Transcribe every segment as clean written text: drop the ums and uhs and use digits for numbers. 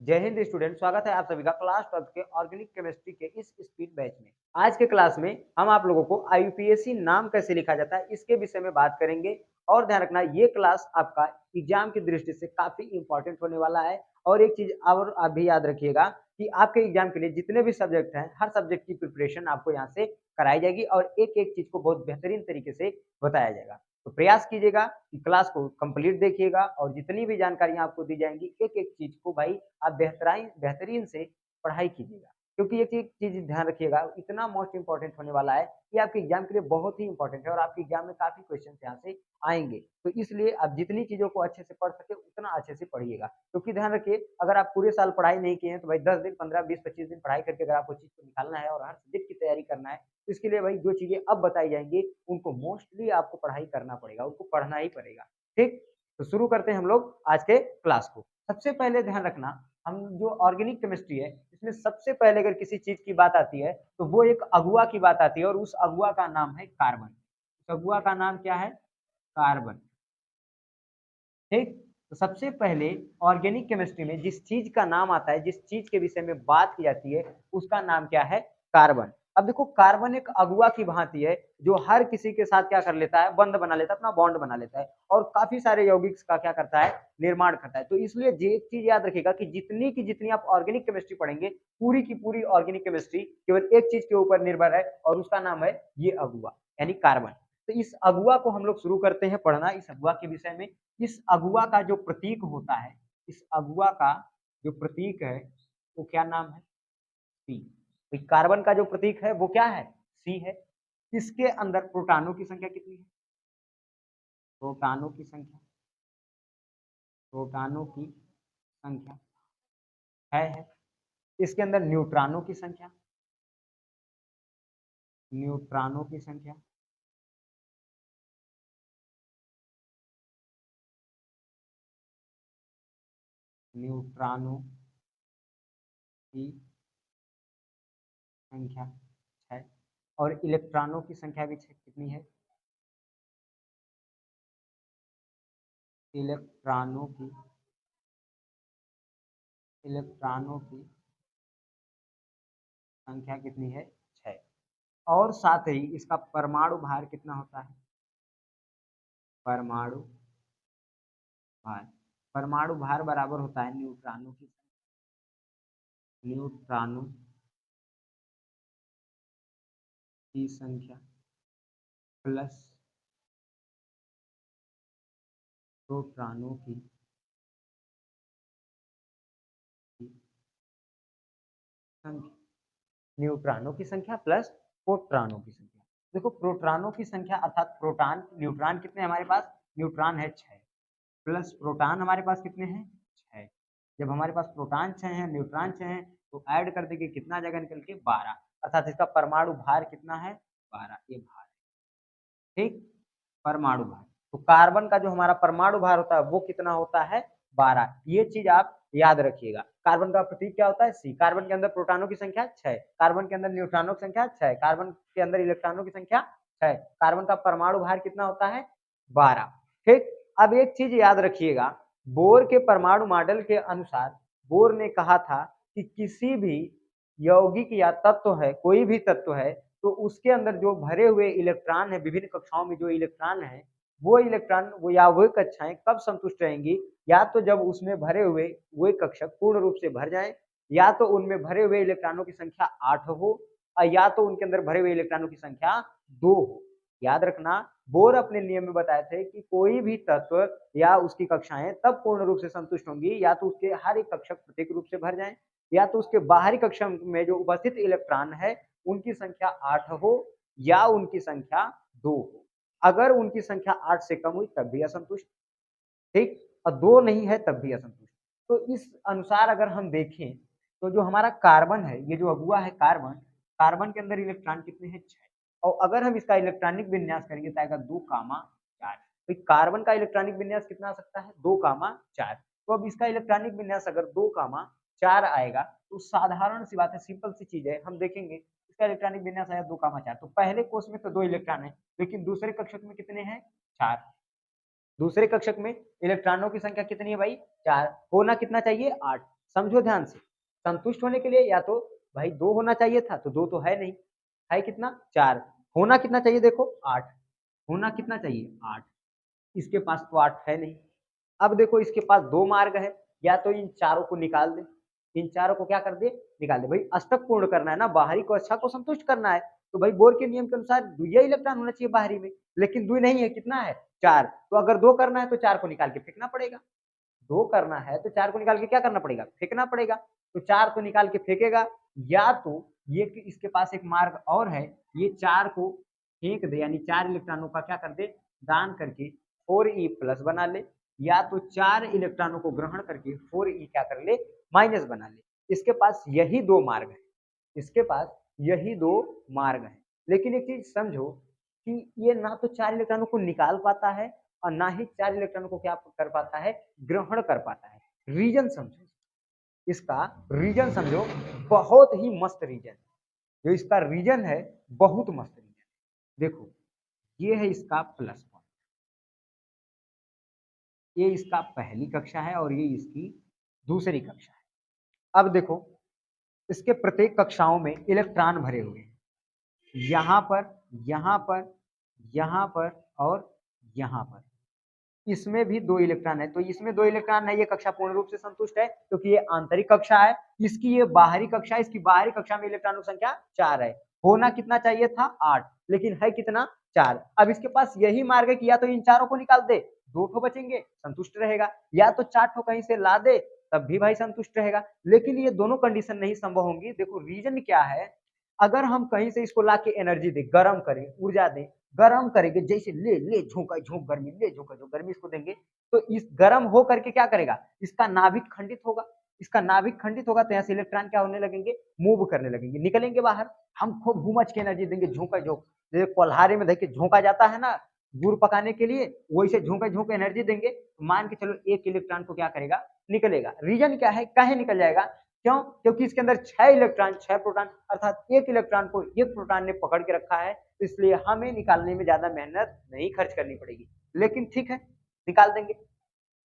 जय हिंद स्टूडेंट, स्वागत है आप सभी का क्लास 12 के ऑर्गेनिक केमिस्ट्री के इस स्पीड बैच में। आज के क्लास में हम आप लोगों को आईयूपीएसी नाम कैसे लिखा जाता है इसके विषय में बात करेंगे। और ध्यान रखना, ये क्लास आपका एग्जाम की दृष्टि से काफी इंपॉर्टेंट होने वाला है। और एक चीज और आप भी याद रखिएगा कि आपके एग्जाम के लिए जितने भी सब्जेक्ट हैं, हर सब्जेक्ट की प्रिपरेशन आपको यहाँ से कराई जाएगी और एक एक चीज को बहुत बेहतरीन तरीके से बताया जाएगा। तो प्रयास कीजिएगा कि क्लास को कंप्लीट देखिएगा और जितनी भी जानकारियां आपको दी जाएंगी, एक एक चीज को भाई आप बेहतरीन से पढ़ाई कीजिएगा। क्योंकि एक चीज ध्यान रखिएगा, इतना मोस्ट इंपॉर्टेंट होने वाला है कि आपके एग्जाम के लिए बहुत ही इंपॉर्टेंट है और आपके एग्जाम में काफी क्वेश्चन यहाँ से आएंगे। तो इसलिए आप जितनी चीजों को अच्छे से पढ़ सके उतना अच्छे से पढ़िएगा। क्योंकि ध्यान रखिए, अगर आप पूरे साल पढ़ाई नहीं किए हैं तो भाई 10 दिन 15 20 25 दिन पढ़ाई करके अगर आपको चीज को निकालना है और हर सब्जेक्ट की तैयारी करना है, तो इसके लिए भाई जो चीजें अब बताई जाएंगी उनको मोस्टली आपको पढ़ाई करना पड़ेगा, उनको पढ़ना ही पड़ेगा। ठीक, तो शुरू करते हैं हम लोग आज के क्लास को। सबसे पहले ध्यान रखना, हम जो ऑर्गेनिक केमिस्ट्री है इसमें सबसे पहले अगर किसी चीज की बात आती है तो वो एक अगुआ की बात आती है और उस अगुआ का नाम है कार्बन। उस अगुआ का नाम क्या है? कार्बन। ठीक, तो सबसे पहले ऑर्गेनिक केमिस्ट्री में जिस चीज का नाम आता है, जिस चीज के विषय में बात की जाती है, उसका नाम क्या है? कार्बन। अब देखो, कार्बन एक अगुआ की भांति है जो हर किसी के साथ क्या कर लेता है? बंध बना लेता है, अपना बॉन्ड बना लेता है और काफी सारे यौगिक का क्या करता है? निर्माण करता है। तो इसलिए एक चीज याद रखिएगा कि जितनी की जितनी आप ऑर्गेनिक केमिस्ट्री पढ़ेंगे, पूरी की पूरी ऑर्गेनिक केमिस्ट्री केवल एक चीज के ऊपर निर्भर है और उसका नाम है ये अगुआ, यानी कार्बन। तो इस अगुआ को हम लोग शुरू करते हैं पढ़ना, इस अगुआ के विषय में। इस अगुआ का जो प्रतीक होता है, इस अगुआ का जो प्रतीक है वो क्या नाम है? सी। तो कार्बन का जो प्रतीक है वो क्या है? सी है। इसके अंदर प्रोटॉनों की संख्या कितनी है? प्रोटॉनों की संख्या, प्रोटॉनों की संख्या है। इसके अंदर न्यूट्रॉनों की संख्या, न्यूट्रॉनों की संख्या न्यूट्रॉनों की संख्या 6। और इलेक्ट्रॉनों की संख्या भी कितनी है? इलेक्ट्रॉनों की इलेक्ट्रॉनों की संख्या कितनी है? 6। और साथ ही इसका परमाणु भार कितना होता है? परमाणु भार, परमाणु भार बराबर होता है न्यूट्रॉनों की संख्या प्लस प्रोटॉनों की संख्या। न्यूट्रॉनों की संख्या प्लस प्रोटॉनों की संख्या। देखो, प्रोटॉनों की संख्या अर्थात प्रोटॉन, न्यूट्रॉन कितने हमारे पास? न्यूट्रॉन है 6 प्लस प्रोटॉन हमारे पास कितने हैं? 6। जब हमारे पास प्रोटॉन 6 हैं, न्यूट्रॉन 6 हैं, तो ऐड कर देंगे कितना जगह निकल के? 12। अर्थात इसका परमाणु भार कितना है? 12, ये भार। ठीक, परमाणु भार। तो कार्बन का जो हमारा परमाणु भार होता है वो कितना होता है? 12। ये चीज आप याद रखिएगा। कार्बन का प्रतीक क्या होता है? सी। कार्बन के अंदर प्रोटॉनों की संख्या 6, कार्बन के अंदर न्यूट्रॉनों की संख्या 6, कार्बन के अंदर इलेक्ट्रॉनों की संख्या 6, कार्बन का परमाणु भार कितना होता है? 12। ठीक, अब एक चीज याद रखिएगा, बोर के परमाणु मॉडल के अनुसार बोर ने कहा था कि किसी भी यौगिक या तत्व है, कोई भी तत्व है, तो उसके अंदर जो भरे हुए इलेक्ट्रॉन है, विभिन्न कक्षाओं में जो इलेक्ट्रॉन है, वो इलेक्ट्रॉन वो या वो कक्षाएं कब संतुष्ट रहेंगी? या तो जब उसमें भरे हुए वो कक्षक पूर्ण रूप से भर जाए, या तो उनमें भरे हुए इलेक्ट्रॉनों की संख्या 8 हो, या तो उनके अंदर भरे हुए इलेक्ट्रॉनों की संख्या 2 हो। याद रखना, बोर अपने नियम में बताए थे कि कोई भी तत्व या उसकी कक्षाएं तब पूर्ण रूप से संतुष्ट होंगी या तो उसके हर एक कक्षक प्रत्येक रूप से भर जाए, या तो उसके बाहरी कक्षा में जो उपस्थित इलेक्ट्रॉन है उनकी संख्या 8 हो या उनकी संख्या 2 हो। अगर उनकी संख्या 8 से कम हुई तब भी असंतुष्ट। ठीक, और 2 नहीं है तब भी असंतुष्ट। तो इस अनुसार अगर हम देखें तो जो हमारा कार्बन है, ये जो अगुआ है कार्बन, कार्बन के अंदर इलेक्ट्रॉन कितने हैं? 6। और अगर हम इसका इलेक्ट्रॉनिक विन्यास करेंगे तो आएगा 2, 4। तो कार्बन का इलेक्ट्रॉनिक विन्यास कितना आ सकता है? 2, 4। तो अब इसका इलेक्ट्रॉनिक विन्यास अगर 2, 4 आएगा तो साधारण सी बात है, सिंपल सी चीज है, हम देखेंगे इसका इलेक्ट्रॉनिक विन्यास आया 2, 4। तो पहले कोष में तो 2 इलेक्ट्रॉन है, लेकिन दूसरे कक्षक में कितने हैं? 4। दूसरे कक्षक में इलेक्ट्रॉनों की संख्या कितनी है भाई? 4। होना कितना चाहिए? 8। समझो ध्यान से, संतुष्ट होने के लिए या तो भाई 2 होना चाहिए था, तो 2 तो है नहीं, है कितना 4, होना कितना चाहिए देखो 8, होना कितना चाहिए 8, इसके पास तो 8 है नहीं। अब देखो इसके पास 2 मार्ग है, या तो इन चारों को निकाल दे, इन चारों को क्या कर दे निकाल दे, भाई अष्टक पूर्ण करना है ना, बाहरी को अच्छा को संतुष्ट करना है, तो भाई बोर के नियम के अनुसार दुइया इलेक्ट्रॉन होना चाहिए बाहरी में, लेकिन 2 नहीं है, कितना है 4, तो अगर 2 करना है तो 4 को निकाल के फेंकना पड़ेगा, 2 करना है तो 4 को निकाल के क्या करना पड़ेगा फेंकना पड़ेगा, तो 4 को निकाल के फेंकेगा, या तो ये इसके पास एक मार्ग और है, ये 4 को फेंक दे, यानी 4 इलेक्ट्रॉनों का क्या कर दे दान करके 4e प्लस बना ले, या तो 4 इलेक्ट्रॉनों को ग्रहण करके 4e क्या कर ले माइनस बना ले। इसके पास यही 2 मार्ग है, इसके पास यही 2 मार्ग है, लेकिन एक चीज समझो कि ये ना तो 4 इलेक्ट्रॉनों को निकाल पाता है और ना ही 4 इलेक्ट्रॉनों को क्या कर पाता है ग्रहण कर पाता है। रीजन समझो, इसका रीजन समझो, बहुत ही मस्त रीजन, जो इसका रीजन है बहुत मस्त रीजन। देखो ये है इसका प्लस पॉइंट, ये इसका पहली कक्षा है और ये इसकी दूसरी कक्षा है। अब देखो इसके प्रत्येक कक्षाओं में इलेक्ट्रॉन भरे हुए हैं, यहाँ पर, यहाँ पर, यहाँ पर और यहाँ पर, इसमें भी 2 इलेक्ट्रॉन है, तो इसमें 2 इलेक्ट्रॉन है, ये कक्षा पूर्ण रूप से संतुष्ट है क्योंकि ये आंतरिक कक्षा है, इसकी ये बाहरी कक्षा है, इसकी बाहरी कक्षा में इलेक्ट्रॉनों की संख्या 4 है, होना कितना चाहिए था 8, लेकिन है कितना 4। अब इसके पास यही मार्ग है कि या तो इन चारों को निकाल दे, 2 ठो बचेंगे संतुष्ट रहेगा, या तो 4 ठो कहीं से ला दे तब भी भाई संतुष्ट रहेगा, लेकिन ये दोनों कंडीशन नहीं संभव होंगी। देखो रीजन क्या है, अगर हम कहीं से इसको ला के एनर्जी दे, गर्म करें, ऊर्जा दें, गर्म करेंगे, जैसे ले ले झोंका झोंक गर्मी, ले झोंका झोंक गर्मी इसको देंगे, तो इस गर्म हो करके क्या करेगा, इसका नाभिक खंडित होगा, इसका नाभिक खंडित होगा तो यहाँ से इलेक्ट्रॉन क्या होने लगेंगे मूव करने लगेंगे, निकलेंगे बाहर। हम खूब घूमच के एनर्जी देंगे, झोंका झोंक, जैसे कोल्हारे में देखिए झोंका जाता है ना गुड़ पकाने के लिए, वैसे झोंका झोंक एनर्जी देंगे, तो मान के चलो 1 इलेक्ट्रॉन को क्या करेगा निकलेगा। रीजन क्या है काहे निकल जाएगा, क्यों, क्योंकि इसके अंदर 6 इलेक्ट्रॉन 6 प्रोटॉन, अर्थात 1 इलेक्ट्रॉन को 1 प्रोटॉन ने पकड़ के रखा है, इसलिए हमें निकालने में ज्यादा मेहनत नहीं खर्च करनी पड़ेगी, लेकिन ठीक है निकाल देंगे।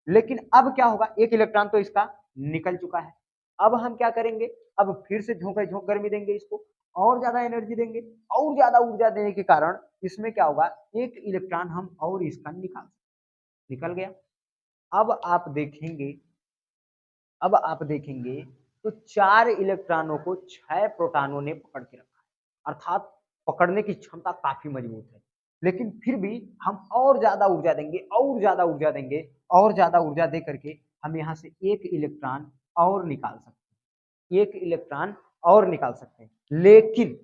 लेकिन अब क्या होगा, 1 इलेक्ट्रॉन तो इसका निकल चुका है, अब हम क्या करेंगे, अब फिर से झोंका झोंक गर्मी देंगे इसको, और ज्यादा एनर्जी देंगे, और ज्यादा ऊर्जा देने के कारण इसमें क्या होगा 1 इलेक्ट्रॉन हम और इसका निकल गया। अब आप देखेंगे, अब आप देखेंगे तो 4 इलेक्ट्रॉनों को 6 प्रोटॉनों ने पकड़ के रखा है, अर्थात पकड़ने की क्षमता काफी मजबूत है, लेकिन फिर भी हम और ज्यादा ऊर्जा देंगे, और ज्यादा ऊर्जा देंगे, और ज्यादा ऊर्जा दे करके हम यहाँ से 1 इलेक्ट्रॉन और निकाल सकते हैं, 1 इलेक्ट्रॉन और निकाल सकते हैं। लेकिन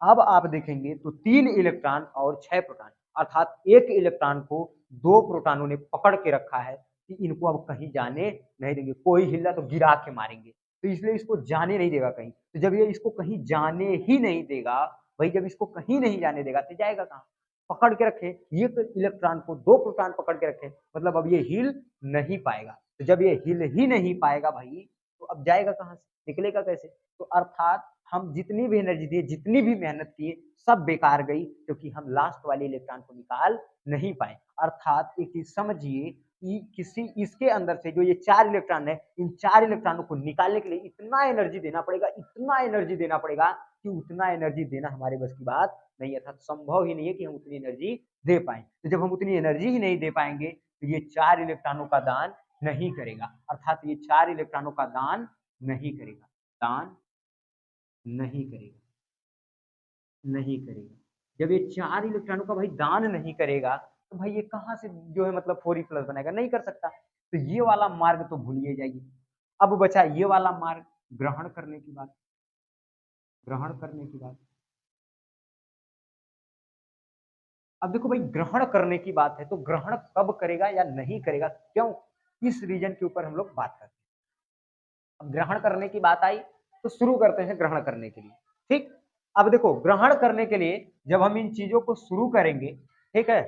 अब आप देखेंगे तो 3 इलेक्ट्रॉन और 6 प्रोटॉन, अर्थात 1 इलेक्ट्रॉन को 2 प्रोटॉनों ने पकड़ के रखा है कि इनको अब कहीं जाने नहीं देंगे, कोई हिला तो गिरा के मारेंगे, तो इसलिए इसको जाने नहीं देगा कहीं। तो जब ये इसको कहीं जाने ही नहीं देगा, भाई जब इसको कहीं नहीं जाने देगा तो जाएगा कहाँ, पकड़ के रखे, ये तो इलेक्ट्रॉन को 2 प्रोटॉन पकड़ के रखे, मतलब अब ये हिल नहीं पाएगा, तो जब ये हिल ही नहीं पाएगा भाई, तो अब जाएगा कहाँ से, निकलेगा कैसे, तो अर्थात हम जितनी भी एनर्जी दिए, जितनी भी मेहनत किए, सब बेकार गई, क्योंकि हम लास्ट वाले इलेक्ट्रॉन को निकाल नहीं पाए। अर्थात एक चीज समझिए कि किसी इसके अंदर से जो ये 4 इलेक्ट्रॉन है, इन 4 इलेक्ट्रॉनों को निकालने के लिए इतना एनर्जी देना पड़ेगा, इतना एनर्जी देना पड़ेगा कि उतना एनर्जी देना हमारे बस की बात नहीं है, अर्थात संभव ही नहीं है कि हम उतनी एनर्जी दे पाए। तो जब हम उतनी एनर्जी ही नहीं दे पाएंगे तो ये 4 इलेक्ट्रॉनों का दान नहीं करेगा, अर्थात ये 4 इलेक्ट्रॉनों का दान नहीं करेगा, दान नहीं करेगा, नहीं करेगा। जब ये 4 इलेक्ट्रॉनों का भाई दान नहीं करेगा तो भाई ये कहाँ से जो है मतलब 4e+ बनाएगा, नहीं कर सकता, तो ये वाला मार्ग तो भूलिए जाइए। अब बचा ये वाला मार्ग, ग्रहण करने की बात, ग्रहण करने की बात। अब देखो भाई ग्रहण करने की बात है तो ग्रहण कब करेगा या नहीं करेगा, क्यों, इस रीजन के ऊपर हम लोग बात करते हैं। अब ग्रहण करने की बात आई तो शुरू करते हैं ग्रहण करने के लिए, ठीक। अब देखो ग्रहण करने के लिए जब हम इन चीजों को शुरू करेंगे, ठीक है,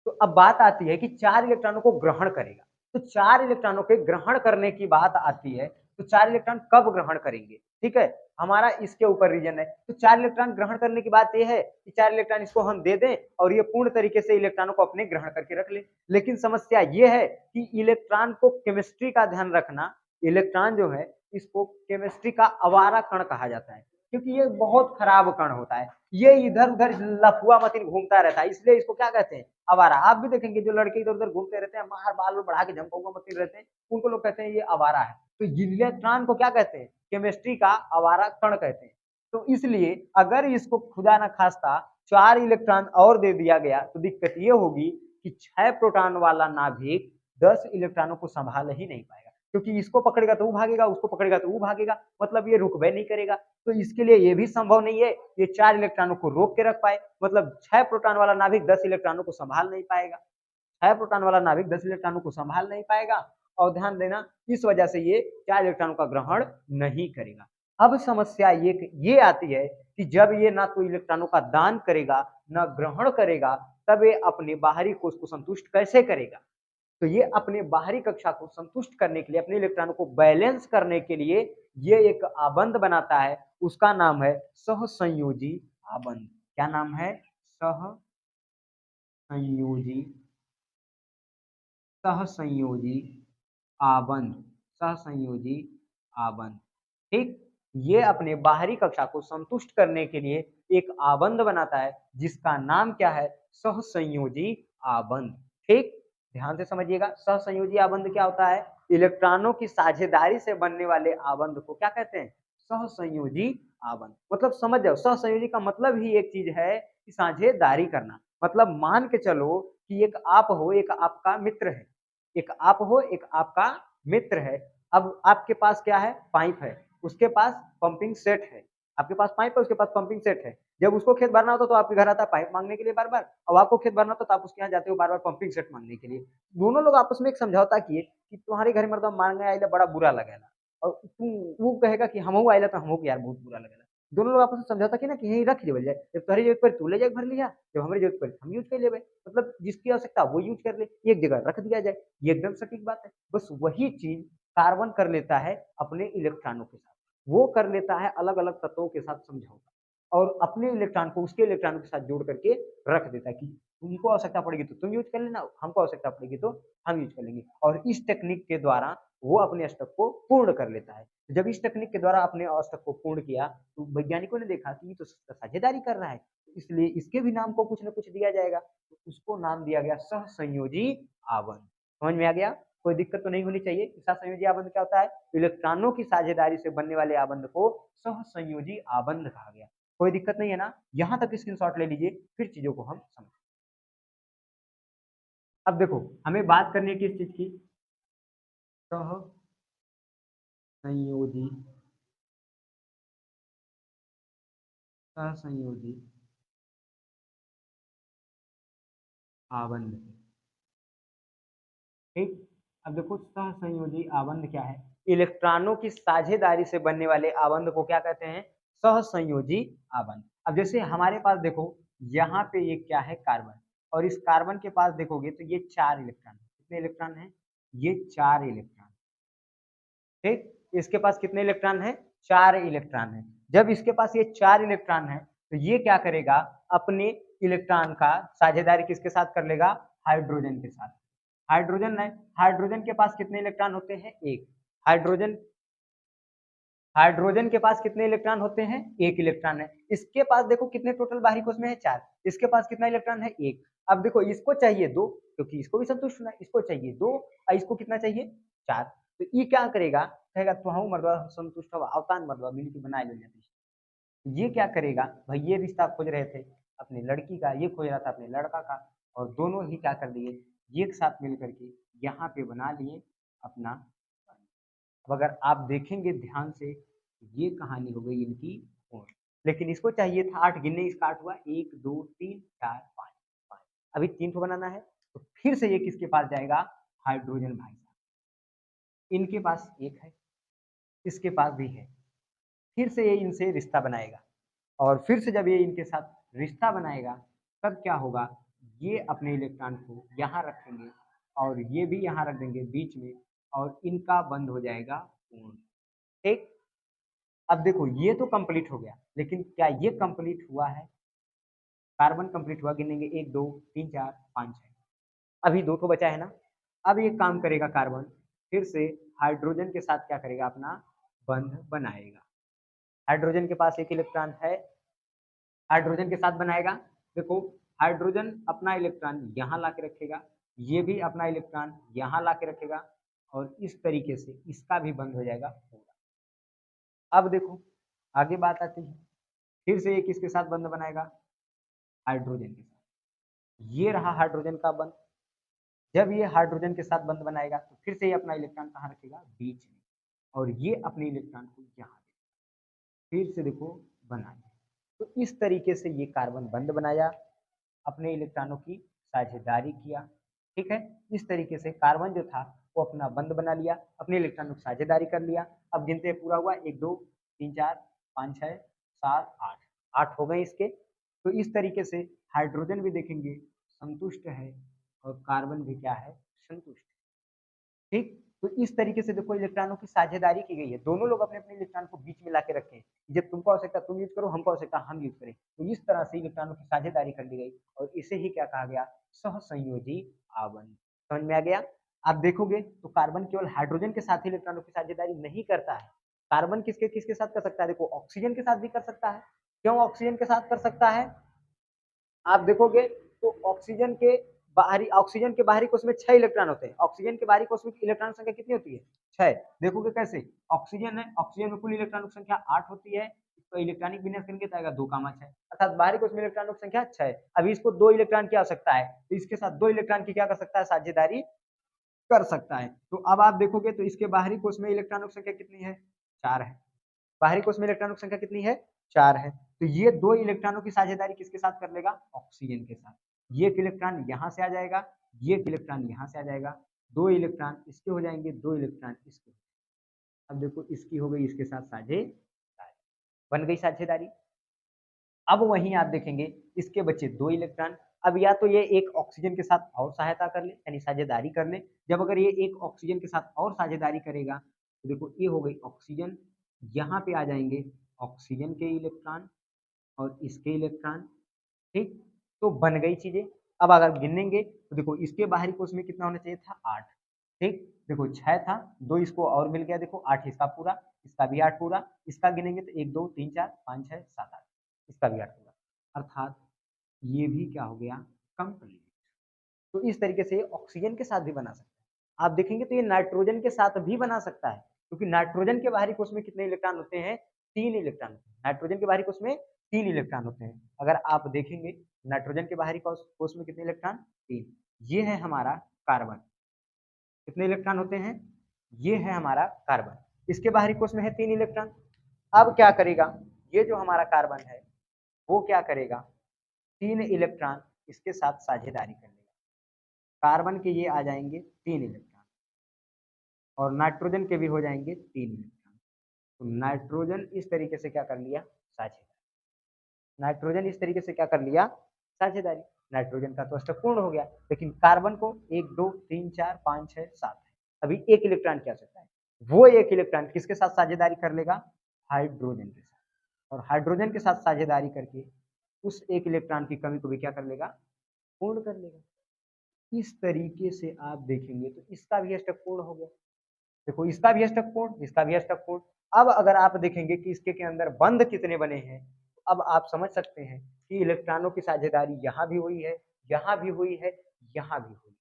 तो अब बात आती है कि 4 इलेक्ट्रॉनों को ग्रहण करेगा, तो 4 इलेक्ट्रॉनों के ग्रहण करने की बात आती है, तो 4 इलेक्ट्रॉन कब ग्रहण करेंगे, ठीक है, हमारा इसके ऊपर रीजन है। तो 4 इलेक्ट्रॉन ग्रहण करने की बात यह है कि 4 इलेक्ट्रॉन इसको हम दे दें और ये पूर्ण तरीके से इलेक्ट्रॉनों को अपने ग्रहण करके रख ले। लेकिन समस्या ये है कि इलेक्ट्रॉन को केमिस्ट्री का ध्यान रखना, इलेक्ट्रॉन जो है इसको केमिस्ट्री का आवारा कण कहा जाता है, क्योंकि ये बहुत खराब कण होता है, ये इधर उधर लफुआ मतीन घूमता रहता है, इसलिए इसको क्या कहते हैं, आवारा। आप भी देखेंगे जो लड़के इधर उधर घूमते रहते हैं, बाहर बाल बढ़ा के झमकौआ मतीन रहते हैं, उनको लोग कहते हैं ये आवारा है। तो इलेक्ट्रॉन को क्या कहते हैं, केमिस्ट्री का आवारा कण कहते हैं। तो इसलिए अगर इसको खुदा न खास्ता 4 इलेक्ट्रॉन और दे दिया गया तो दिक्कत ये होगी कि 6 प्रोटॉन वाला नाभिक 10 इलेक्ट्रॉनों को संभाल ही नहीं पाएगा, क्योंकि इसको पकड़ेगा तो वो भागेगा, उसको पकड़ेगा तो वो भागेगा, मतलब ये रुकबे नहीं करेगा। तो इसके लिए ये भी संभव नहीं है ये 4 इलेक्ट्रॉनों को रोक के रख पाए, मतलब 6 प्रोटॉन वाला नाभिक 10 इलेक्ट्रॉनों को संभाल नहीं पाएगा, 6 प्रोटॉन वाला नाभिक 10 इलेक्ट्रॉनों को संभाल नहीं पाएगा, और ध्यान देना इस वजह से ये 4 इलेक्ट्रॉनों का ग्रहण नहीं करेगा। अब समस्या ये आती है कि जब ये ना तो इलेक्ट्रॉनों का दान करेगा ना ग्रहण करेगा, तब ये अपने बाहरी कोश को संतुष्ट कैसे करेगा। तो ये अपने बाहरी कक्षा को संतुष्ट करने के लिए, अपने इलेक्ट्रॉनों को बैलेंस करने के लिए ये एक आबंध बनाता है, उसका नाम है सहसंयोजी आबंध। क्या नाम है, सहसंयोजी, सहसंयोजी आबंध, सहसंयोजी आबंध। ठीक, ये अपने बाहरी कक्षा को संतुष्ट करने के लिए एक आबंध बनाता है जिसका नाम क्या है, सहसंयोजी आबंध। ठीक, ध्यान से समझिएगा, सहसंयोजी आबंध क्या होता है, इलेक्ट्रॉनों की साझेदारी से बनने वाले आबंध को क्या कहते हैं, सहसंयोजी आबंध। मतलब समझ जाओ, सहसंयोजी का मतलब ही एक चीज है कि साझेदारी करना। मतलब मान के चलो कि एक आप हो, एक आपका मित्र है, एक आप हो, एक आपका मित्र है। अब आपके पास क्या है, पाइप है, उसके पास पंपिंग सेट है, आपके पास पाइप है, उसके पास पंपिंग सेट है। जब उसको खेत भरना होता तो आपके घर आता है पाइप मांगने के लिए बार बार, अब आपको खेत भरना होता तो आप उसके यहाँ जाते हो बार बार पंपिंग सेट मांगने के लिए। दोनों लोग आपस में एक समझौता किए कि तुम्हारे घर मतलब मांगे आइला बड़ा बुरा लगेला, और तू वो कहेगा कि हमहू आइला तो हमहू यार बहुत बुरा लगेला। दोनों लोग आपस में समझौता किए ना कि यही रख लेवल जाए, जब तुम्हारी जरूरत पड़ी तू ले जाके भर लिया, जब हमारी जरूरत पड़ी हम यूज कर लेवे, मतलब जिसकी आवश्यकता वो यूज कर ले, एक जगह रख दिया जाए। ये एकदम सटीक बात है। बस वही चीज कार्बन कर लेता है अपने इलेक्ट्रॉनों के साथ, वो कर लेता है अलग अलग तत्वों के साथ समझौता, और अपने इलेक्ट्रॉन को उसके इलेक्ट्रॉन के साथ जोड़ करके रख देता है कि तुमको आवश्यकता पड़ेगी तो तुम यूज कर लेना, हमको आवश्यकता पड़ेगी तो हम यूज कर लेंगे। और इस टेक्निक के द्वारा वो अपने अष्टक को पूर्ण कर लेता है। जब इस टेक्निक के द्वारा अपने अष्टक को पूर्ण किया तो वैज्ञानिकों ने देखा कि ये तो साझेदारी कर रहा है, इसलिए इसके भी नाम को कुछ न कुछ दिया जाएगा, तो उसको नाम दिया गया सहसंयोजी आबंध। समझ में आ गया, कोई दिक्कत तो नहीं होनी चाहिए। सहसंयोजी आबंध क्या होता है, इलेक्ट्रॉनों की साझेदारी से बनने वाले आबंध को सहसंयोजी आबंध कहा गया। कोई दिक्कत नहीं है ना, यहां तक स्क्रीनशॉट ले लीजिए, फिर चीजों को हम समझ। अब देखो हमें बात करनी है किस चीज की, सहसंयोजी, सहसंयोजी आबंध। ठीक, अब देखो सहसंयोजी आबंध क्या है, इलेक्ट्रॉनों की साझेदारी से बनने वाले आबंध को क्या कहते हैं, सहसंयोजी आबंध। अब जैसे हमारे पास देखो यहाँ पे ये क्या है, कार्बन, और इस कार्बन के पास देखोगे तो ये 4 इलेक्ट्रॉन, कितने इलेक्ट्रॉन है, ये 4 इलेक्ट्रॉन। ठीक, इसके पास कितने इलेक्ट्रॉन है, 4 इलेक्ट्रॉन है। जब इसके पास ये 4 इलेक्ट्रॉन है तो ये क्या करेगा, अपने इलेक्ट्रॉन का साझेदारी किसके साथ कर लेगा, हाइड्रोजन के साथ। हाइड्रोजन है, हाइड्रोजन के पास कितने इलेक्ट्रॉन होते हैं, एक। हाइड्रोजन, हाइड्रोजन के पास कितने इलेक्ट्रॉन होते हैं, एक इलेक्ट्रॉन है। इसके पास देखो कितने टोटल बाहरी कोश में है, 4, इसके पास कितना इलेक्ट्रॉन है, एक। अब देखो इसको चाहिए 2, क्योंकि इसको भी संतुष्ट होना है, इसको चाहिए 2 और इसको कितना चाहिए, 4। तो ये क्या करेगा, कहेगा तो हम मर्दवा संतुष्ट हो अवतान मर्दवा मिल के बना लो जाती। ये क्या करेगा भाई, ये रिश्ता खोज रहे थे अपनी लड़की का, ये खोज रहा था अपने लड़का का, और दोनों ही क्या कर दिए, एक साथ मिल करके यहाँ पे बना लिए अपना। अब अगर आप देखेंगे ध्यान से, ये कहानी हो गई इनकी पूर्ण। लेकिन इसको चाहिए था 8, गिनने इसका 8 हुआ, 1 2 3 4 5 5, अभी 3 को बनाना है, तो फिर से ये किसके पास जाएगा, हाइड्रोजन भाई साहब, इनके पास एक है, इसके पास भी है, फिर से ये इनसे रिश्ता बनाएगा, और फिर से जब ये इनके साथ रिश्ता बनाएगा तब क्या होगा, ये अपने इलेक्ट्रॉन को यहाँ रखेंगे और ये भी यहाँ रख देंगे बीच में, और इनका बंद हो जाएगा पूर्ण। ठीक, अब देखो ये तो कंप्लीट हो गया, लेकिन क्या ये कंप्लीट हुआ है, कार्बन कंप्लीट हुआ, गिनेंगे 1 2 3 4 5 6, अभी 2 तो बचा है ना। अब ये काम करेगा कार्बन, फिर से हाइड्रोजन के साथ क्या करेगा, अपना बंध बनाएगा। हाइड्रोजन के पास एक इलेक्ट्रॉन है, हाइड्रोजन के साथ बनाएगा। देखो हाइड्रोजन अपना इलेक्ट्रॉन यहाँ ला के रखेगा, ये भी अपना इलेक्ट्रॉन यहाँ ला के रखेगा, और इस तरीके से इसका भी बंद हो जाएगा पूरा। अब देखो आगे बात आती है, फिर से एक इसके साथ बंध बनाएगा हाइड्रोजन के साथ, ये रहा हाइड्रोजन का बंध। जब ये हाइड्रोजन के साथ बंध बनाएगा तो फिर से ये अपना इलेक्ट्रॉन कहाँ रखेगा, बीच में, और ये अपने इलेक्ट्रॉन को यहाँ फिर से देखो बनाया। तो इस तरीके से ये कार्बन बंध बनाया, अपने इलेक्ट्रॉनों की साझेदारी किया। ठीक है, इस तरीके से कार्बन जो था वो अपना बंध बना लिया, अपने इलेक्ट्रॉनों की साझेदारी कर लिया। अब गिनते हैं, पूरा हुआ 1 2 3 4 5 6 7 8, 8 हो गए इसके। तो इस तरीके से हाइड्रोजन भी देखेंगे संतुष्ट है और कार्बन भी क्या है, संतुष्ट है। ठीक, तो इस तरीके से देखो इलेक्ट्रॉनों की साझेदारी की गई है, दोनों लोग अपने अपने इलेक्ट्रॉन को बीच में ला के रखे हैं। जब तुमको आवश्यकता तुम यूज करो, हमको आवश्यकता हम यूज करें, तो इस तरह से इलेक्ट्रॉनों की साझेदारी कर ली गई, और इसे ही क्या कहा गया, सहसंयोजी आवंत। समझ में आ गया। आप देखोगे तो कार्बन केवल हाइड्रोजन के साथ ही इलेक्ट्रॉनों की साझेदारी नहीं करता है, कार्बन किसके किसके साथ कर सकता है, देखो ऑक्सीजन के साथ भी कर सकता है। क्यों ऑक्सीजन के साथ कर सकता है, आप देखोगे तो ऑक्सीजन के बाहरी कोश में 6 इलेक्ट्रॉन होते हैं। ऑक्सीजन के बाहरी कोश में इलेक्ट्रॉन संख्या कितनी होती है, 6। देखोगे कैसे, ऑक्सीजन है, ऑक्सीजन में कुल इलेक्ट्रॉनों की संख्या 8 होती है, तो इलेक्ट्रॉनिक विन्यास करेंगे तो आएगा 2, 6, अर्थात बाहरी कोश में इलेक्ट्रॉनों की संख्या 6। अभी इसको 2 इलेक्ट्रॉन की आवश्यकता है, तो इसके साथ 2 इलेक्ट्रॉन की क्या कर सकता है, साझेदारी कर सकता है। तो अब आप देखोगे तो इसके बाहरी कोश में इलेक्ट्रॉनों की संख्या कितनी है, 4 है। बाहरी कोश में इलेक्ट्रॉनों की संख्या कितनी है, 4 है। तो ये 2 इलेक्ट्रॉनों की साझेदारी किसके साथ कर लेगा, ऑक्सीजन के साथ। ये इलेक्ट्रॉन यहाँ से आ जाएगा, ये इलेक्ट्रॉन यहाँ से आ जाएगा, 2 इलेक्ट्रॉन इसके हो जाएंगे, 2 इलेक्ट्रॉन इसके। अब देखो इसकी हो गई इसके साथ साझेदारी, बन गई साझेदारी। अब वहीं आप देखेंगे इसके बचे 2 इलेक्ट्रॉन। अब या तो ये एक ऑक्सीजन के साथ और सहायता कर ले, यानी साझेदारी कर ले। जब अगर ये एक ऑक्सीजन के साथ और साझेदारी करेगा तो देखो ये हो गई ऑक्सीजन, यहाँ पे आ जाएंगे ऑक्सीजन के इलेक्ट्रॉन और इसके इलेक्ट्रॉन। ठीक, तो बन गई चीजें। अब अगर गिनेंगे तो देखो इसके बाहरी कोश में कितना होना चाहिए था, 8। ठीक, देखो 6 था, 2 इसको और मिल गया, देखो 8 इसका पूरा, इसका भी 8 पूरा, इसका गिनेंगे तो 1 2 3 4 5 6 7 8, इसका भी 8 पूरा, अर्थात ये भी क्या हो गया, कंप्लीट। तो इस तरीके से ऑक्सीजन के साथ भी बना सकता है। आप देखेंगे तो ये नाइट्रोजन के साथ भी बना सकता है, क्योंकि नाइट्रोजन के बाहरी कोश में कितने इलेक्ट्रॉन होते हैं, 3 इलेक्ट्रॉन। नाइट्रोजन के बाहरी कोश में 3 इलेक्ट्रॉन होते हैं। अगर आप देखेंगे नाइट्रोजन के बाहरी कोश में कितने इलेक्ट्रॉन, 3। ये है हमारा कार्बन, कितने इलेक्ट्रॉन होते हैं, ये है हमारा कार्बन, इसके बाहरी कोश में है 3 इलेक्ट्रॉन। अब क्या करेगा, ये जो हमारा कार्बन है वो क्या करेगा, 3 इलेक्ट्रॉन इसके साथ साझेदारी कर लेगा। कार्बन के ये आ जाएंगे 3 इलेक्ट्रॉन और नाइट्रोजन के भी हो जाएंगे 3 इलेक्ट्रॉन। तो नाइट्रोजन इस तरीके से क्या कर लिया, साझेदारी। नाइट्रोजन इस तरीके से क्या कर लिया, साझेदारी। नाइट्रोजन का तो अष्टक पूर्ण हो गया, लेकिन कार्बन को 1 2 3 4 5 6 7 है, अभी 1 इलेक्ट्रॉन की आवश्यकता है। वो 1 इलेक्ट्रॉन किसके साथ साझेदारी कर लेगा, हाइड्रोजन के साथ, और हाइड्रोजन के साथ साझेदारी करके उस 1 इलेक्ट्रॉन की कमी को भी क्या कर लेगा, पूर्ण कर लेगा। इस तरीके से आप देखेंगे तो इसका भी अष्टक पूर्ण हो गया। देखो इसका भी अष्टक पूर्ण, इसका भी अष्टक पूर्ण। अब अगर आप देखेंगे कि इसके के अंदर बंध कितने बने हैं, तो अब आप समझ सकते हैं कि इलेक्ट्रॉनों की साझेदारी यहाँ भी हुई है, यहाँ भी हुई है, यहाँ भी हुई।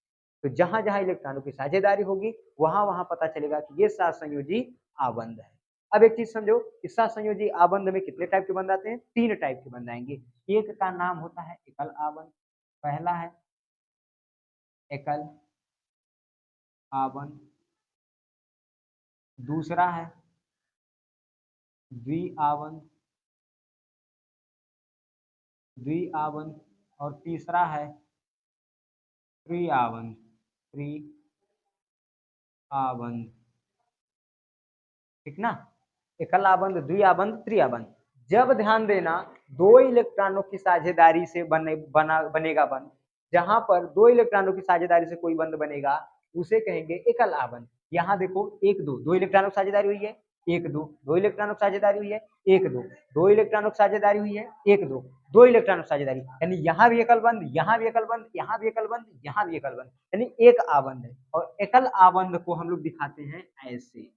तो जहां जहां इलेक्ट्रॉनों की साझेदारी होगी वहां वहां पता चलेगा कि ये सहसंयोजी आबंध है। अब एक चीज समझो, इस सहसंयोजी आबंध में कितने टाइप के बंध आते हैं, 3 टाइप के बंध आएंगे। एक का नाम होता है एकल आबंध, पहला है एकल आबंध, दूसरा है द्विआबंध, द्विआबंध, और तीसरा है त्रिआबंध, त्रिआबंध। ठीक ना, एकल आबंध, द्विआबंध, त्रिआबंध। जब ध्यान देना 2 इलेक्ट्रॉनों की साझेदारी से बनेगा बंध, जहां पर 2 इलेक्ट्रॉनों की साझेदारी से कोई बंध बनेगा उसे कहेंगे एकल आबंध। यहाँ देखो 1 2 इलेक्ट्रॉनों की साझेदारी हुई है, 1 2 2 इलेक्ट्रॉनों की साझेदारी हुई है, 1 2 2 इलेक्ट्रॉनों की साझेदारी हुई है, 1 2 2 इलेक्ट्रॉनों की साझेदारी, यानी यहाँ भी एकल बंध, यहाँ भी एकल बंध, यहाँ भी एकल बंध, यहाँ भी एकल बंध, यानी एक आबंध है। और एकल आबंध को हम लोग दिखाते हैं ऐसे,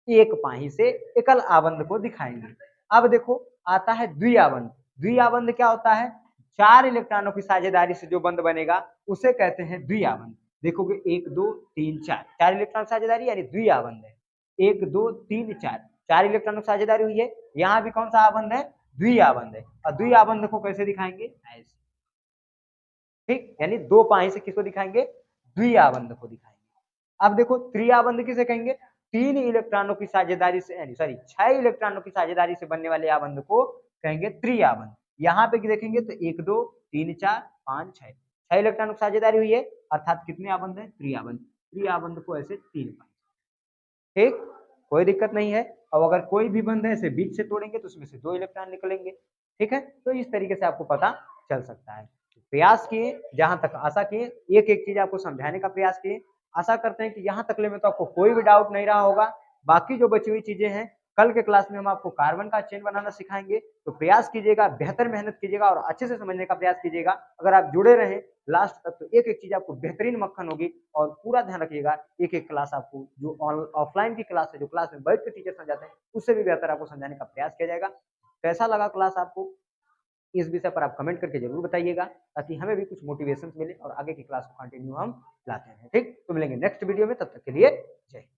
एक पाही से एकल आबंध को दिखाएंगे। अब देखो आता है द्विआबंध। द्विआबंध क्या होता है? 4 इलेक्ट्रॉनों की साझेदारी से जो बंध बनेगा उसे कहते हैं द्विआबंध। देखोगे 1 2 3 4, 4 इलेक्ट्रॉन की साझेदारी यानी द्विआबंध है। 1 2 3 4, 4 इलेक्ट्रॉनों की साझेदारी हुई है, यहाँ भी कौन सा आबंध है? द्विआबंध है। और द्विआबंध को कैसे दिखाएंगे? ऐसे, ठीक, यानी दो पाही से किसको दिखाएंगे? द्विआबंध को दिखाएंगे। अब देखो त्रिआबंध किसे कहेंगे? 3 इलेक्ट्रॉनों की साझेदारी से, यानी सॉरी 6 इलेक्ट्रॉनों की साझेदारी से बनने वाले आबंध को कहेंगे त्रिआबंध। यहाँ पे देखेंगे तो 1 2 3 4 5 6, 6 इलेक्ट्रॉनों की साझेदारी हुई है, अर्थात कितने आबंध है? त्रिआबंध। त्रिआबंध को ऐसे 3 पाए, ठीक, कोई दिक्कत नहीं है। अब अगर कोई भी बंध ऐसे बीच से तोड़ेंगे तो उसमें से 2 इलेक्ट्रॉन निकलेंगे, ठीक है। तो इस तरीके से आपको पता चल सकता है। प्रयास किए, जहां तक आशा किए, एक एक चीज आपको समझाने का प्रयास किए। आशा करते हैं कि यहाँ तकले में तो आपको कोई भी डाउट नहीं रहा होगा। बाकी जो बची हुई चीजें हैं, कल के क्लास में हम आपको कार्बन का चेन बनाना सिखाएंगे, तो प्रयास कीजिएगा, बेहतर मेहनत कीजिएगा और अच्छे से समझने का प्रयास कीजिएगा। अगर आप जुड़े रहें लास्ट तक तो एक एक चीज आपको बेहतरीन मक्खन होगी। और पूरा ध्यान रखिएगा, एक एक क्लास आपको जो ऑफलाइन की क्लास है, जो क्लास में बैठ के टीचर समझाते हैं, उससे भी बेहतर आपको समझाने का प्रयास किया जाएगा। कैसा लगा क्लास आपको, इस विषय पर आप कमेंट करके जरूर बताइएगा, ताकि हमें भी कुछ मोटिवेशन मिले और आगे की क्लास को कंटिन्यू हम लाते हैं। ठीक, तो मिलेंगे नेक्स्ट वीडियो में, तब तक के लिए जय हिंद।